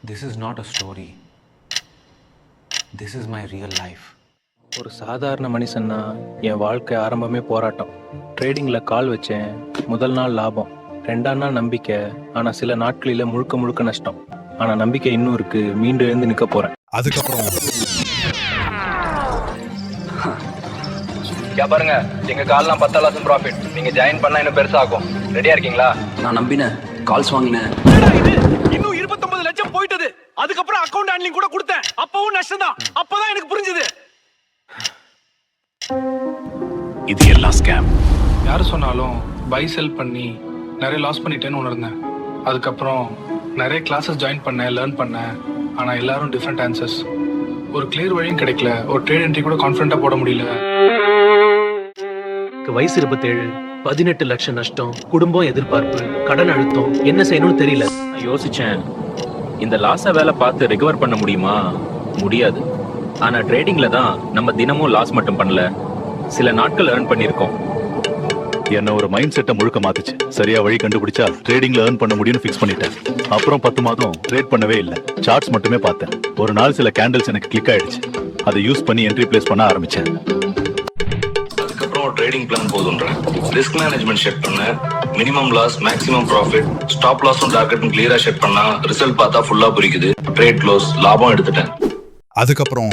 This is not a story. This is my real life. ஒரு சாதாரண மனுஷன்னா என் வாழ்க்கை ஆரம்பமே போராட்டம். ட்ரேடிங்கில் கால் வச்சேன். முதல் நாள் லாபம், 2ஆம் நாள் நம்பிக்கை. ஆனால் சில நாட்களில் முழுக்க முழுக்க நஷ்டம். ஆனால் நம்பிக்கை இன்னும் இருக்கு. மீண்டும் எழுந்து நிற்க போகிறேன். அதுக்கப்புறம் பாருங்க, எங்க கால்லாம் 10,000 ப்ராஃபிட். நீங்க ஜாயின் பண்ணா இன்னும் பெருசாகும். ரெடியா இருக்கீங்களா? நான் நம்பினேன், கால்ஸ் வாங்கினேன். இன்னும் 29 லட்சம் போயிட்டது. அதுக்கப்புறம் அக்கவுண்ட் ஹேண்ட்லிங் கூட கொடுத்தேன். அப்பவும் நஷ்டம் தான். அப்பதான் எனக்கு புரிஞ்சது இது எல்லாம் ஸ்கேம். யார் சொன்னாலும் பை செல் பண்ணி நிறைய லாஸ் பண்ணிட்டேன்னு உணர்ந்தேன். அதுக்கப்புறம் நிறைய கிளாஸஸ் ஜாயின் பண்ணேன், லேர்ன் பண்ணேன். ஆனால் எல்லாரும் டிஃப்ரெண்ட் ஆன்சர்ஸ். ஒரு கிளியர் வழியும் கிடைக்கல. ஒரு ட்ரேட் என்ட்ரி கூட கான்ஃபிடென்ட்டாக போட முடியல. வயசு 27, 18 லட்சம் நஷ்டம், குடும்பம் எதிர்பார்ப்பு, கடன் அழுத்தம், என்ன செய்யணும்னு தெரியல. யோசிச்சேன், இந்த லாஸை வேலை பார்த்து ரெக்கவர் பண்ண முடியுமா? முடியாது. ஆனா ட்ரேடிங்ல தான் நம்ம தினமும் லாஸ் மட்டும் பண்ணல, சில நாட்கள் ஏர்ன் பண்ணியிருக்கோம். என்ன ஒரு மைண்ட் செட்டை முழுக்க மாத்துச்சு. சரியா வழி கண்டுபிடிச்சா ட்ரேடிங்ல ஏர்ன் பண்ண முடியும்னு ஃபிக்ஸ் பண்ணிட்டேன். அப்புறம் 10 மாதம் ட்ரேட் பண்ணவே இல்லை. சார்ட்ஸ் மட்டுமே பார்த்தேன். ஒரு நாள் சில கேண்டில்ஸ் எனக்கு கிளிக் ஆயிடுச்சு. அதை யூஸ் பண்ணி என்ட்ரி பிளேஸ் பண்ண ஆரம்பிச்சேன். அதுக்கப்புறம் ட்ரேடிங் பிளான் போதுன்றேன். ரிஸ்க் மேனேஜ்மெண்ட் செட் பண்ண, minimum loss maximum profit, stop லாஸும் டார்கெட்டும் கிளியரா செட் பண்ணா ரிசல்ட் பார்த்தா ஃபுல்லா புரிக்குது. ட்ரேட் க்ளோஸ், லாபம் எடுத்துட்டேன். அதுக்கப்புறம்